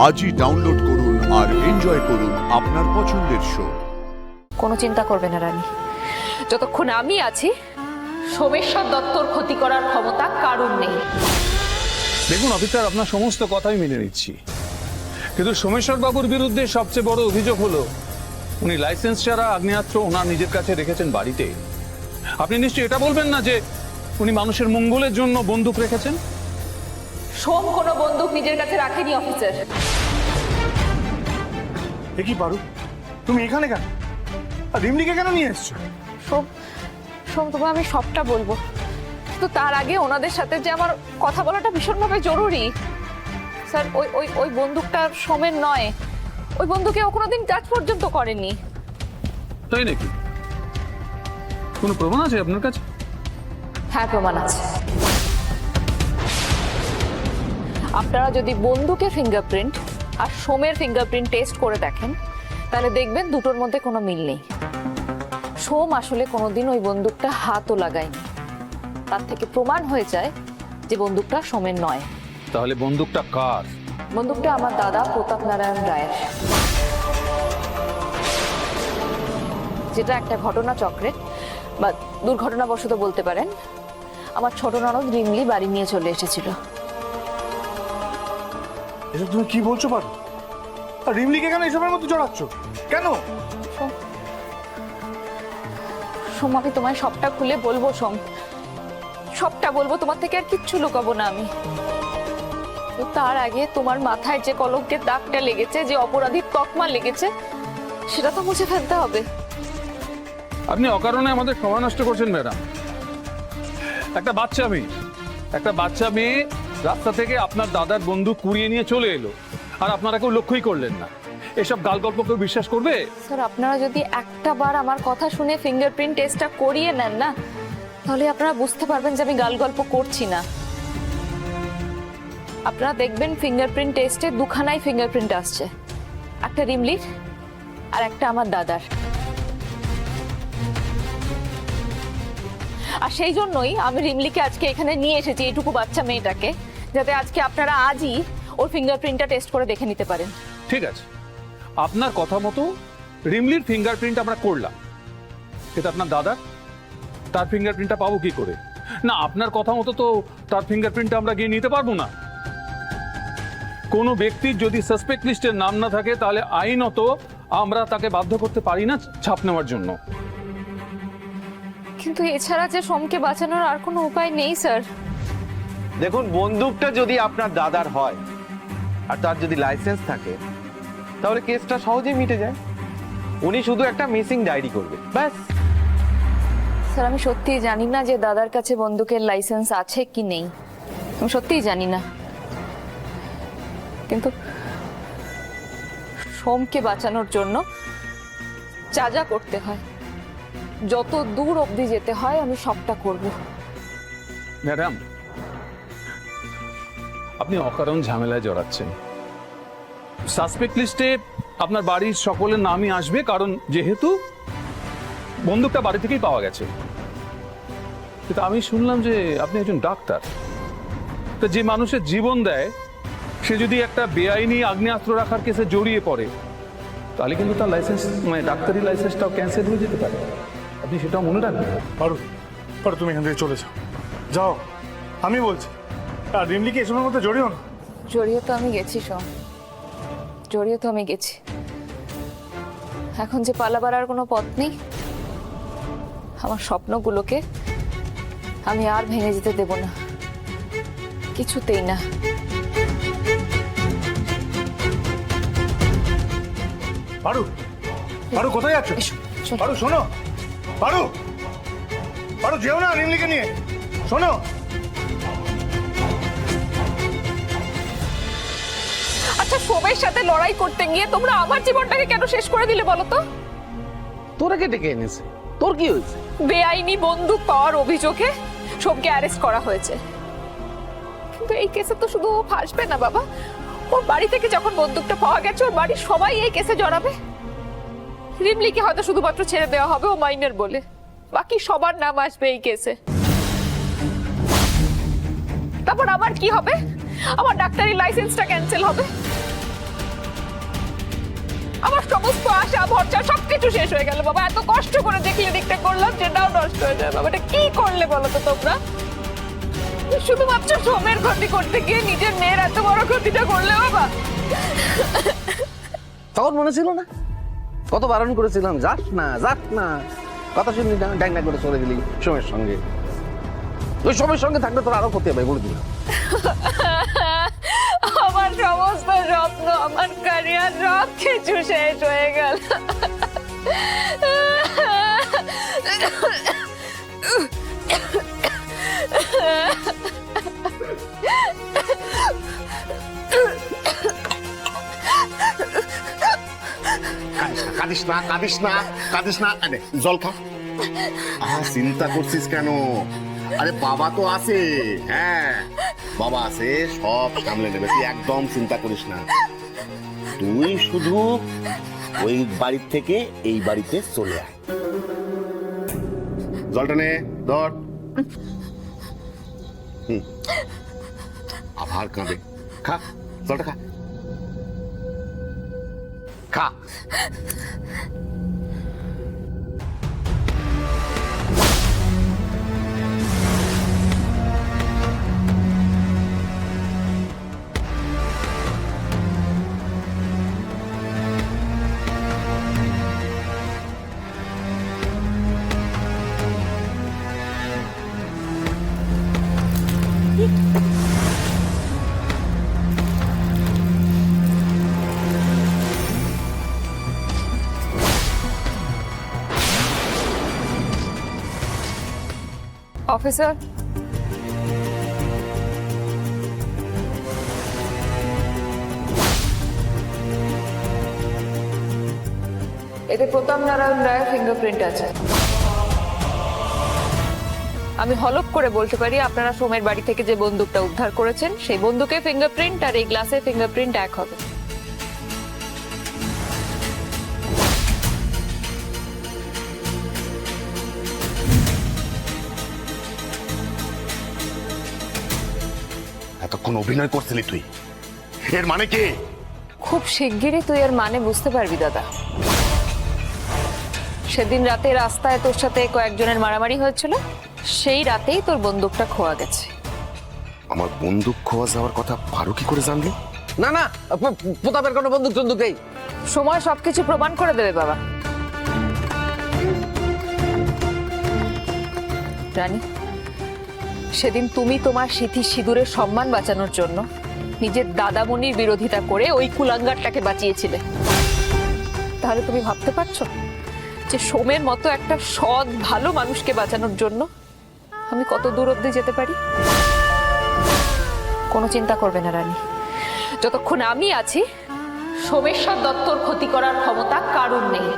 আজই ডাউনলোড করুন আর এনজয় করুন আপনার পছন্দের শো। কোনো চিন্তা করবে না রানী, যতক্ষণ আমি আছি সোমেশ্বর দত্তর ক্ষতি করার ক্ষমতা কারুর নেই। দেখুন অফিসার, আপনার সমস্ত কথাই মেনে নিচ্ছি, কিন্তু সোমেশ্বর বাবুর বিরুদ্ধে সবচেয়ে বড় অভিযোগ হলো উনি লাইসেন্স ছাড়া আগ্নেয়াস্ত্র ওনার নিজের কাছে রেখেছেন বাড়িতে। আপনি নিশ্চয়ই এটা বলবেন না যে উনি মানুষের মঙ্গলের জন্য বন্দুক রেখেছেন? সোম কোনো বন্দুক নিজের কাছে রাখেনি অফিসার। এ কি পারু, তুমি এখানে কেন? আর রিমলিকে কেন নিয়ে এসছো? সোম সোম তোমায় আমি সবটা বলবো, তো তার আগে ওনাদের সাথে যে আমার কথা বলাটা ভীষণভাবে জরুরি। স্যার, ওই ওই ওই বন্দুকটা সোমের নয়, ওই বন্দুকে ও কোনোদিন টাচ পর্যন্ত করেনি। তাই নাকি? কোনো প্রমাণ আছে আপনার কাছে? হ্যাঁ, প্রমাণ আছে। আপনারা যদি বন্দুকের ফিঙ্গারপ্রিন্ট আর সোমের ফিঙ্গারপ্রিন্ট টেস্ট করে দেখেন, তাহলে দেখবেন দুটোর মধ্যে কোনো মিল নেই। সোম আসলে কোনোদিন ওই বন্দুকটা হাতও লাগায়নি। তার থেকে প্রমাণ হয়ে যায় যে বন্দুকটা সোমের নয়। তাহলে বন্দুকটা কার? বন্দুকটা আমার দাদা প্রতাপ নারায়ণ রায়ের, যেটা একটা ঘটনা চক্রে বা দুর্ঘটনাবশত বলতে পারেন আমার ছোট ননদ রিমলি বাড়ি নিয়ে চলে এসেছিল। এসব তুমি কি বলছো পারু? আর রিমলিকে কেন এসবের মধ্যে জড়াচ্ছ কেন? সোম, আমি তোমায় সবটা খুলে বলবো। সোম, সবটা বলবো, তোমার থেকে আর কিচ্ছু লুকাবো না আমি। তো তার আগে তোমার মাথায় যে কলঙ্কের দাগটা লেগেছে, যে অপরাধীর তকমা লেগেছে, সেটা তো মুছে ফেলতে হবে। আপনি অকারণে আমাদের সময় নষ্ট করছেন ম্যাডাম। একটা বাচ্চা মেয়ে রাস্তা থেকে আপনার দাদার বন্দুক কুড়িয়ে নিয়ে চলে এলো, আর আপনারা কেউ লক্ষ্যই করলেন না। এসব গাল গল্প কেউ বিশ্বাস করবে? স্যার, আপনারা যদি একটা বার আমার কথা শুনে ফিঙ্গারপ্রিন্ট টেস্টটা করিয়ে নেন না, তাহলে আপনারা বুঝতে পারবেন যে আমি গাল গল্প করছি না। আপনারা দেখবেন ফিঙ্গারপ্রিন্ট টেস্টে দুখানাই ফিঙ্গারপ্রিন্ট আসছে, একটা রিমলির আর একটা আমার দাদার। আর সেই জন্যই আমি রিমলিকে আজকে এখানে নিয়ে এসেছি, এইটুকু বাচ্চা মেয়েটাকে, যাতে আজকে আপনারা আজই ওর ফিঙ্গারপ্রিন্টটা টেস্ট করে দেখে নিতে পারেন। ঠিক আছে, আপনার কথা মতো রিমলির ফিঙ্গারপ্রিন্ট আমরা করলাম, কিন্তু আপনার দাদা, তার ফিঙ্গারপ্রিন্টটা পাবো কি করে? না, আপনার কথা মতো তো তার ফিঙ্গারপ্রিন্ট আমরা গিয়ে নিতে পারবো না। কোনো ব্যক্তির যদি সাসপেক্ট লিস্টের নাম না থাকে, তাহলে আইনত আমরা তাকে বাধ্য করতে পারি না ছাপ নেওয়ার জন্য। কিন্তু এছাড়া যে সোমকে বাঁচানোর আর কোনো উপায় নেই স্যার। দেখুন, বন্দুকটা যদি আপনার দাদার হয় আর তার যদি লাইসেন্স থাকে, তাহলে কেসটা সহজেই মিটে যায়। উনি শুধু একটা মিসিং ডায়েরি করবে, ব্যাস। স্যার, আমি সত্যিই জানি না যে দাদার কাছে বন্দুকের লাইসেন্স আছে কি নেই, আমি সত্যিই জানি না। কিন্তু সোমকে বাঁচানোর জন্য যা যা করতে হয়, যত দূর অবধি যেতে হয়, আমি সবটা করব। ম্যাডাম, আপনি অকারণ ঝামেলায় জড়াচ্ছেন। সাসপেক্ট লিস্টে আপনার বাড়ির সকলের নামই আসবে, কারণ যেহেতু বন্দুকটা বাড়ি থেকেই পাওয়া গেছে। কিন্তু আমি শুনলাম যে আপনি একজন ডাক্তার। তো যে মানুষের জীবন দেয়, সে যদি একটা বেআইনি আগ্নেয়াস্ত্র রাখার কেসে জড়িয়ে পড়ে, তাহলে কিন্তু তার লাইসেন্স, মানে ডাক্তারি লাইসেন্সটাও ক্যান্সেল হয়ে যেতে পারে। আপনি সেটাও মনে রাখবেন। পারু, পারু, তুমি এখান থেকে চলে যাও, যাও, আমি বলছি। আর রিমলিকে এসবের মধ্যে জড়িও না। জড়িয়ে তো আমি গেছি সোম, জড়িয়ে তো আমি গেছি। এখন যে পালাবার আর কোনো পথ নেই। আমার স্বপ্নগুলোকে আমি আর ভেঙে যেতে দেব না, কিছুতেই না। পারু, পারু, কোথায় যাচ্ছ? এসো, চলো। পারু, শোনো। পারু, পারু, যেও না রিমলিকে নিয়ে, শোনো। আচ্ছা, সোমের সাথে লড়াই করতে গিয়ে তোমরা আমার জীবনটাকে কেন শেষ করে দিলে বলো তো? তোরা কে ডেকে এনেছে? তোর কি হয়েছে? বেআইনি বন্দুক পাওয়ার অভিযোগে সোমকে অ্যারেস্ট করা হয়েছে। কিন্তু এই কেসে তো শুধু ও ফাঁসবে না বাবা, ওর বাড়ি থেকে যখন বন্দুকটা পাওয়া গেছে, ওর বাড়ির সবাই এই কেসে জড়াবে। রিমলিকে হয়তো শুধুমাত্র ছেড়ে দেওয়া হবে ও মাইনার বলে, বাকি সবার নাম আসবে এই কেসে। তারপর আবার কি হবে? আমার ডাক্তারি লাইসেন্সটা ক্যান্সেল হবে। সমস্ত আশা ভরসা সবকিছু শেষ হয়ে গেল বাবা। এত কষ্ট করে যে ক্লিনিকটা করলাম সেটাও নষ্ট হয়ে যায় বাবা। এটা কি করলে বলো তো তোমরা? শুধুমাত্র সোমের ক্ষতি করতে গিয়ে নিজের মেয়ের এত বড় ক্ষতিটা করলে বাবা। তখন মনে ছিল না? কত বারণ করেছিলাম, যাস না যাস না, কথা শুনলি না, ড্যাংনা করে চলে গেলি সোমের সঙ্গে। ওই সোমের সঙ্গে থাকলে তোর আরো ক্ষতি হবে বলে দিলাম। আমার সমস্ত স্বপ্ন, আমার ক্যারিয়ার সব কিছু শেষ হয়ে গেল। কাঁদিস না কাঁদিস না কাঁদিস না, আরে জল খা। চিন্তা করছিস কেন? আরে বাবা তো আছে, হ্যাঁ বাবা আছে, সব সামলে নেবে, তুই একদম চিন্তা করিস না। তুই শুধু ওই বাড়ির থেকে এই বাড়িতে চলে আয়। জলটা নে, ধর। আবার কাঁদে, খা জলটা খা খা। অফিসার, এতে প্রতাপ নারায়ণ রায়ের ফিঙ্গারপ্রিন্ট আছে। আমি হলফ করে বলতে পারি আপনারা সোমের বাড়ি থেকে যে বন্দুকটা উদ্ধার করেছেন সেই বন্দুকের ফিঙ্গারপ্রিন্ট আর এই গ্লাসের ফিঙ্গারপ্রিন্ট এক হবে। এতক্ষণ অভিনয় করছিলি তুই, এর মানে কি? খুব শিগগিরই তুই এর মানে বুঝতে পারবি দাদা। সেদিন রাতে রাস্তায় তোর সাথে কয়েকজনের মারামারি হয়েছিল, সেই রাতেই তোর বন্দুকটা খোয়া গেছে। আমার বন্দুক খোয়া যাওয়ার কথা পারো কি করে জানলি? না না, প্রতাপের কোনো বন্দুক টন্দুক নেই। সময় সবকিছু প্রমাণ করে দেবে বাবা। রানী, সেদিন তুমি তোমার সিথি সিঁদুরের সম্মান বাঁচানোর জন্য নিজের দাদামণির বিরোধিতা করে ওই কুলাঙ্গারটাকে বাঁচিয়েছিলে। তাহলে তুমি ভাবতে পারছো যে সোমের মতো একটা সৎ ভালো মানুষকে বাঁচানোর জন্য আমি কত দূর অব্দি যেতে পারি? কোনো চিন্তা করবে না রানী, যতক্ষণ আমি আছি সোমেশ্বর দত্তর ক্ষতি করার ক্ষমতা কারুর নেই।